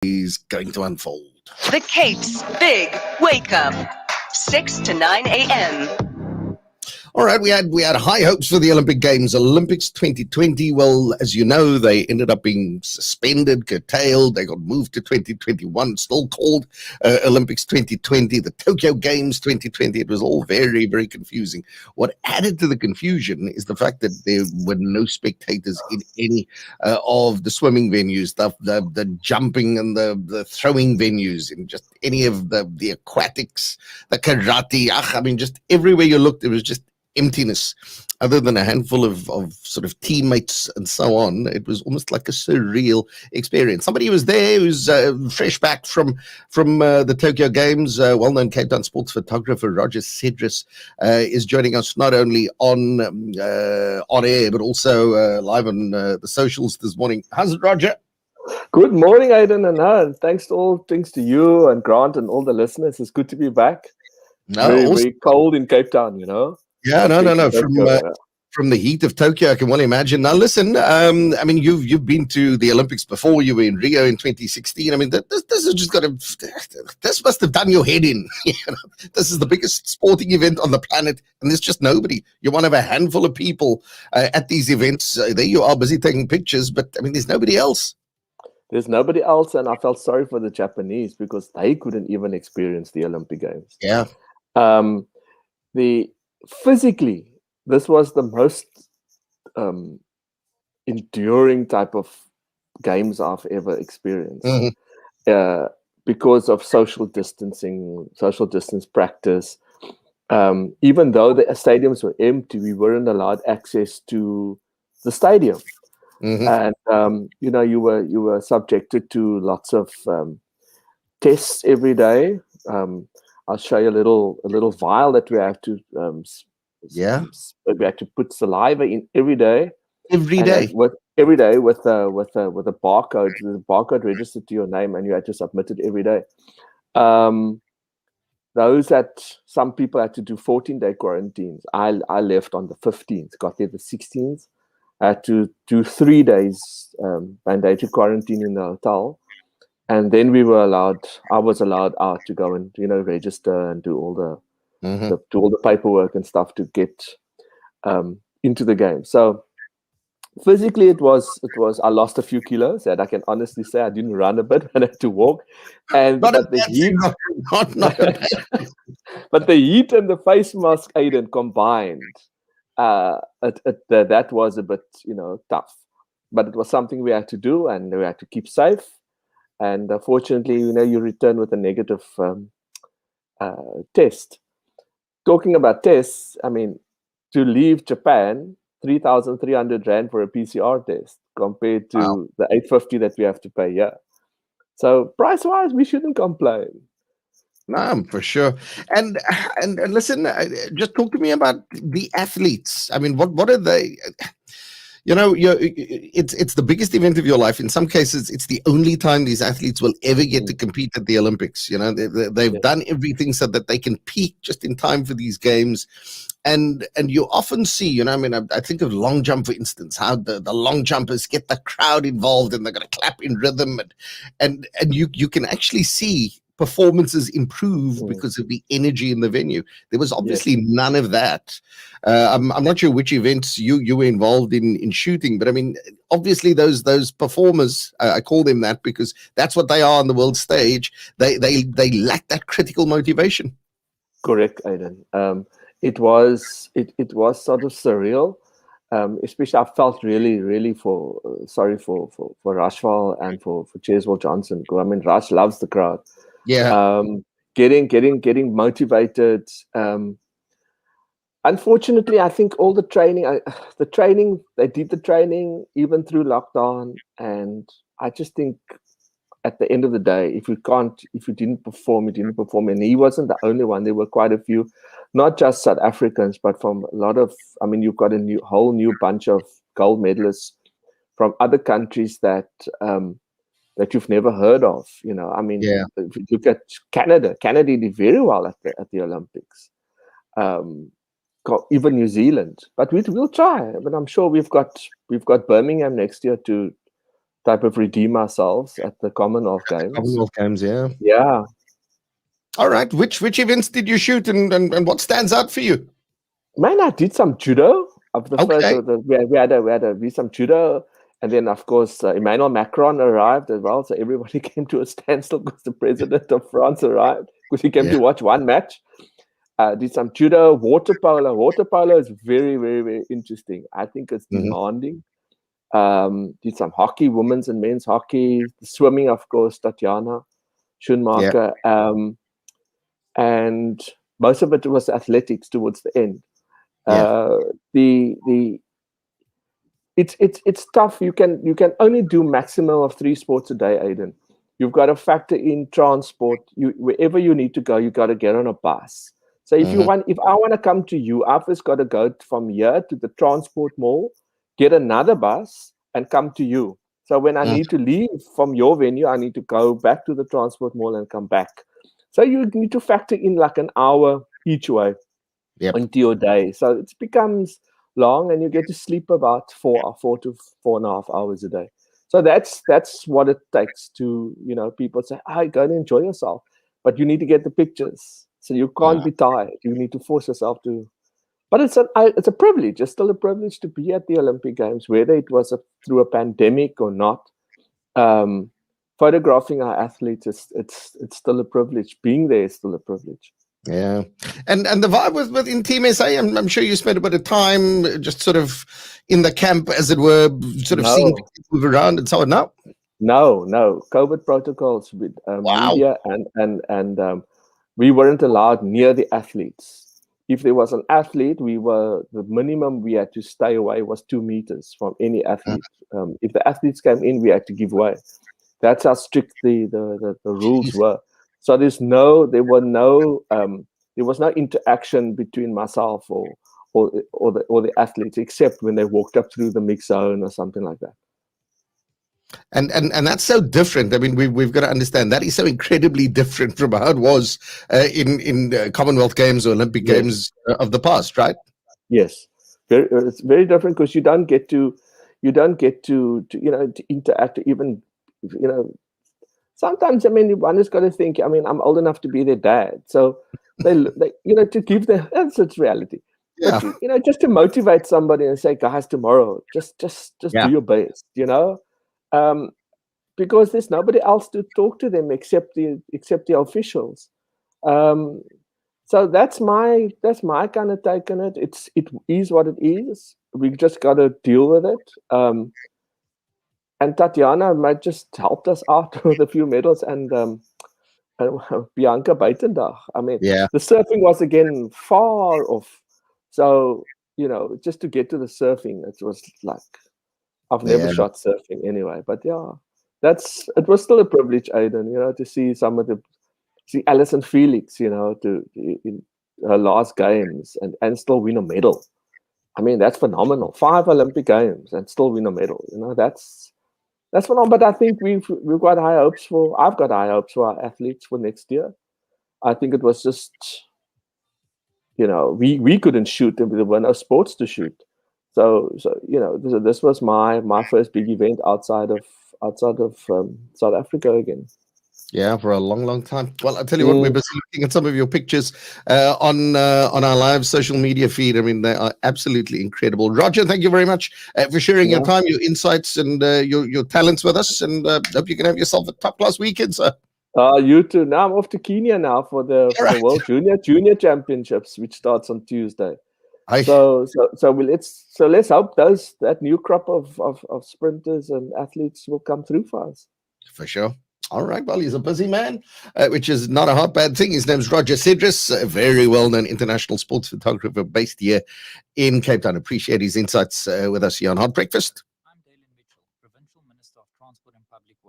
is going to unfold. The Cape's Big Wake Up, 6 to 9 a.m. All right, we had high hopes for the Olympic Games, Olympics 2020. Well, as you know, they ended up being suspended, curtailed. They got moved to 2021, still called Olympics 2020, the Tokyo Games 2020. It was all very, very confusing. What added to the confusion is the fact that there were no spectators in any of the swimming venues, the jumping and the throwing venues, in just any of the aquatics, the karate. I mean, just everywhere you looked, it was just emptiness. Other than a handful of sort of teammates and so on, it was almost like a surreal experience. Somebody who was there, who's fresh back from the Tokyo Games, well-known Cape Town sports photographer Roger Sedres, is joining us not only on air but also live on the socials this morning. How's it, Roger? Good morning, Aidan, and thanks to you and Grant and all the listeners. It's good to be back. Very cold in Cape Town, you know. Yeah, no. From the heat of Tokyo, I can well imagine. Now, listen, I mean, you've been to the Olympics before. You were in Rio in 2016. I mean, this has just this must have done your head in. This is the biggest sporting event on the planet, and there's just nobody. You're one of a handful of people at these events. There you are, busy taking pictures, but I mean, there's nobody else. There's nobody else, and I felt sorry for the Japanese because they couldn't even experience the Olympic Games. Yeah. Physically, this was the most enduring type of games I've ever experienced. Mm-hmm. Because of social distance practice. Even though the stadiums were empty, we weren't allowed access to the stadium. Mm-hmm. And you were subjected to lots of tests every day. I'll show you a little vial that we have to we have to put saliva in every day. Every day with a barcode. The barcode registered to your name, and you had to submit it every day. Some people had to do 14-day quarantines. I left on the 15th, got there the 16th. I had to do 3 days mandatory quarantine in the hotel. And then I was allowed out to go and, register and do all the paperwork and stuff to get into the game. So physically it was, I lost a few kilos, and I can honestly say I didn't run a bit, I had to walk. But the heat and the face mask, Aidan, combined, that was a bit, tough. But it was something we had to do, and we had to keep safe. And fortunately, you return with a negative test. Talking about tests, I mean, to leave Japan, 3,300 Rand for a PCR test compared to the 850 that we have to pay here. So price-wise, we shouldn't complain. No, for sure. And listen, just talk to me about the athletes. I mean, what are they? It's the biggest event of your life. In some cases, it's the only time these athletes will ever get to compete at the Olympics. They've done everything so that they can peak just in time for these games. And you often see, I think of long jump, for instance, how the long jumpers get the crowd involved and they're going to clap in rhythm. And you can actually see performances improve because of the energy in the venue. There was obviously none of that. I'm not sure which events you were involved in shooting, but I mean, obviously those performers, I call them that because that's what they are on the world stage. They lack that critical motivation. Correct, Aidan. It was sort of surreal. Especially, I felt really sorry for Rashval and for Cheswell Johnson. I mean, Rash loves the crowd. Yeah. Getting motivated. Unfortunately, I think all the training, they did the training even through lockdown, and I just think at the end of the day, if you didn't perform, you didn't perform. And he wasn't the only one. There were quite a few, not just South Africans, but from a lot of, you've got a whole new bunch of gold medalists from other countries that you've never heard of. If you look at Canada did very well at the Olympics. Even New Zealand, but we'll try. But I'm sure we've got Birmingham next year to type of redeem ourselves at the Commonwealth Games. Commonwealth Games, yeah. Yeah. All right. Which events did you shoot, and what stands out for you? Man, I did some judo. Of the first, Okay. we had some judo, and then of course Emmanuel Macron arrived as well. So everybody came to a standstill because the president of France arrived, because he came Yeah. to watch one match. Did some judo, water polo. Water polo is very, very, very interesting. I think it's demanding. Did some hockey, women's and men's hockey, swimming, of course, Tatiana Schoenmaker, and most of it was athletics towards the end. It's tough. You can only do maximum of 3 sports a day, Aiden. You've got to factor in transport. Wherever you need to go, you got to get on a bus. So if I want to come to you, I've just got to go from here to the transport mall, get another bus, and come to you. So when I need to leave from your venue, I need to go back to the transport mall and come back. So you need to factor in like an hour each way into your day. So it becomes long, and you get to sleep about 4 to 4.5 hours a day. So that's what it takes to, people say, go and enjoy yourself. But you need to get the pictures. So you can't be tired. You need to force yourself to. But it's a privilege. It's still a privilege to be at the Olympic Games, whether it was through a pandemic or not. Photographing our athletes, it's still a privilege. Being there is still a privilege. Yeah, and the vibe within Team SA. I'm sure you spent a bit of time just sort of in the camp, as it were, sort of seeing people move around and so on. No, COVID protocols with media and we weren't allowed near the athletes. If there was an athlete, the minimum we had to stay away was 2 meters from any athlete. If the athletes came in, we had to give way. That's how strict the rules were. So there was no interaction between myself or the athletes, except when they walked up through the mix zone or something like that. And that's so different. I mean, we've got to understand that is so incredibly different from how it was in Commonwealth Games or Olympic Games of the past, right? Yes, it's very different, because you don't get to interact, even Sometimes, one has got to think, I'm old enough to be their dad. So they to give them, that's reality. Yeah. But, just to motivate somebody and say, guys, tomorrow, just do your best, because there's nobody else to talk to them except the officials. So that's my kind of take on it. It is what it is. We've just got to deal with it. And Tatiana might just helped us out with a few medals, and Bianca Buitendag. The surfing was again far off. So, just to get to the surfing, it was like, I've never shot surfing anyway. But it was still a privilege, Aiden, to see Alison Felix, in her last games and still win a medal. That's phenomenal. 5 Olympic Games and still win a medal. That's phenomenal. But I think we've got high hopes I've got high hopes for our athletes for next year. I think it was just, we couldn't shoot, and there were no sports to shoot. So this was my first big event outside of South Africa again. Yeah, for a long, long time. Well, I'll tell you what, we're busy looking at some of your pictures on our live social media feed. They are absolutely incredible. Roger, thank you very much for sharing your time, your insights, and your talents with us. And hope you can have yourself a top-class weekend, sir. You too. Now I'm off to Kenya now for the World Junior Championships, which starts on Tuesday. So let's hope that new crop of sprinters and athletes will come through for us. For sure. All right, well, he's a busy man, which is not a bad thing. His name's Roger Sedres, a very well-known international sports photographer based here in Cape Town. Appreciate his insights with us here on Hot Breakfast.